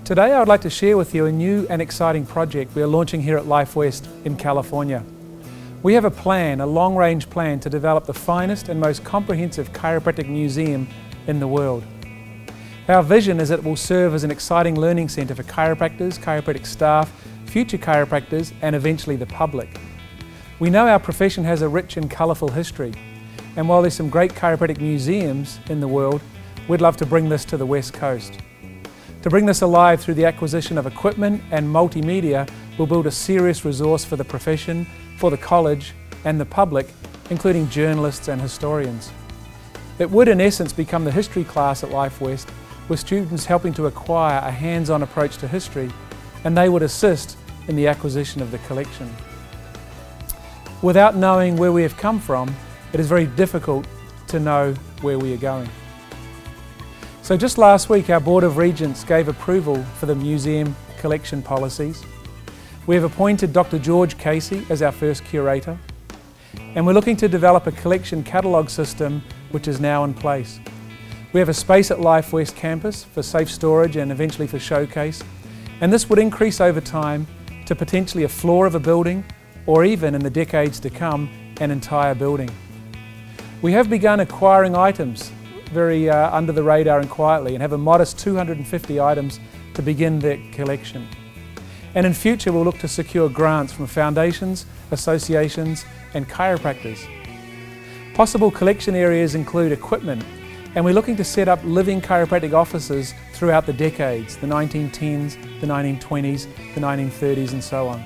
Today I would like to share with you a new and exciting project we are launching here at Life West in California. We have a long-range plan to develop the finest and most comprehensive chiropractic museum in the world. Our vision is that it will serve as an exciting learning centre for chiropractors, chiropractic staff, future chiropractors and eventually the public. We know our profession has a rich and colourful history, and while there's some great chiropractic museums in the world, we'd love to bring this to the West Coast. To bring this alive through the acquisition of equipment and multimedia, we'll build a serious resource for the profession, for the college and the public, including journalists and historians. It would in essence become the history class at Life West, with students helping to acquire a hands-on approach to history, and they would assist in the acquisition of the collection. Without knowing where we have come from, it is very difficult to know where we are going. So just last week our Board of Regents gave approval for the museum collection policies. We have appointed Dr. George Casey as our first curator, and we're looking to develop a collection catalogue system which is now in place. We have a space at Life West campus for safe storage and eventually for showcase, and this would increase over time to potentially a floor of a building, or even in the decades to come, an entire building. We have begun acquiring items very under the radar and quietly, and have a modest 250 items to begin the collection. And in future we'll look to secure grants from foundations, associations and chiropractors. Possible collection areas include equipment, and we're looking to set up living chiropractic offices throughout the decades, the 1910s, the 1920s, the 1930s and so on.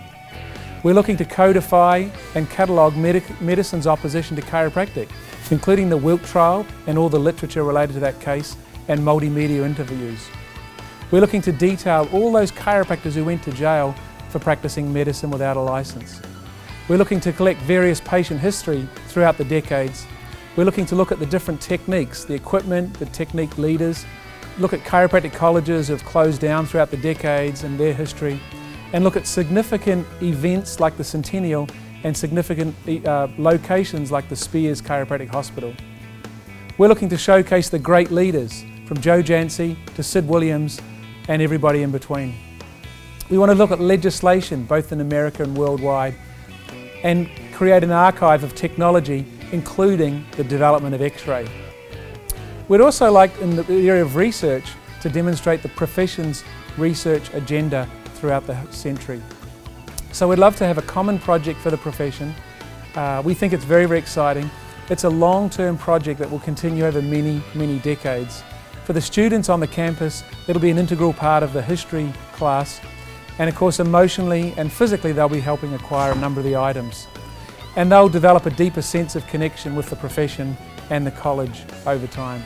We're looking to codify and catalogue medicine's opposition to chiropractic, including the Wilk trial and all the literature related to that case and multimedia interviews. We're looking to detail all those chiropractors who went to jail for practicing medicine without a license. We're looking to collect various patient history throughout the decades. We're looking to look at the different techniques, the equipment, the technique leaders, look at chiropractic colleges who have closed down throughout the decades and their history, and look at significant events like the Centennial and significant locations like the Spears Chiropractic Hospital. We're looking to showcase the great leaders from Joe Jancy to Sid Williams and everybody in between. We want to look at legislation both in America and worldwide and create an archive of technology including the development of X-ray. We'd also like in the area of research to demonstrate the profession's research agenda throughout the century. So we'd love to have a common project for the profession. We think it's very, very exciting. It's a long-term project that will continue over many, many decades. For the students on the campus, it'll be an integral part of the history class, and of course emotionally and physically they'll be helping acquire a number of the items. And they'll develop a deeper sense of connection with the profession and the college over time.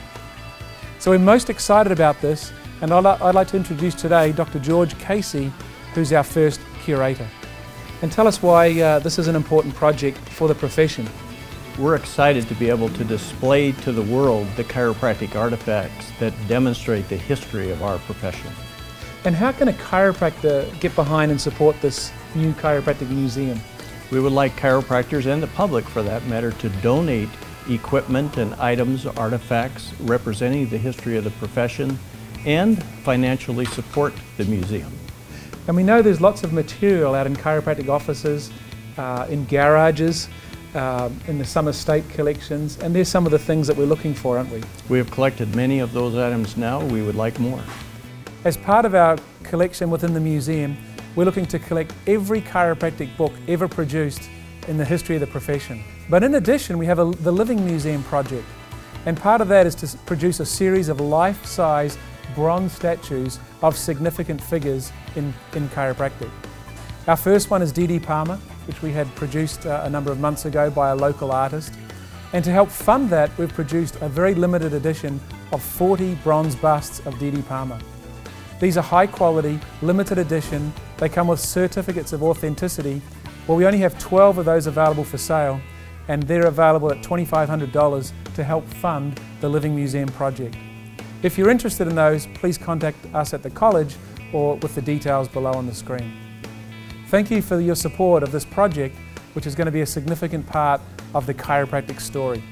So we're most excited about this, and I'd like to introduce today Dr. George Casey, who's our first curator. And tell us why this is an important project for the profession. We're excited to be able to display to the world the chiropractic artifacts that demonstrate the history of our profession. And how can a chiropractor get behind and support this new chiropractic museum? We would like chiropractors and the public for that matter to donate equipment and items, artifacts representing the history of the profession and financially support the museum. And we know there's lots of material out in chiropractic offices, in garages, in the summer state collections, and there's some of the things that we're looking for, aren't we? We have collected many of those items now. We would like more. As part of our collection within the museum, we're looking to collect every chiropractic book ever produced in the history of the profession. But in addition, we have the Living Museum project, and part of that is to produce a series of life-size bronze statues of significant figures in chiropractic. Our first one is D.D. Palmer, which we had produced a number of months ago by a local artist. And to help fund that, we've produced a very limited edition of 40 bronze busts of D.D. Palmer. These are high quality, limited edition. They come with certificates of authenticity. Well, we only have 12 of those available for sale, and they're available at $2,500 to help fund the Living Museum project. If you're interested in those, please contact us at the college or with the details below on the screen. Thank you for your support of this project, which is going to be a significant part of the chiropractic story.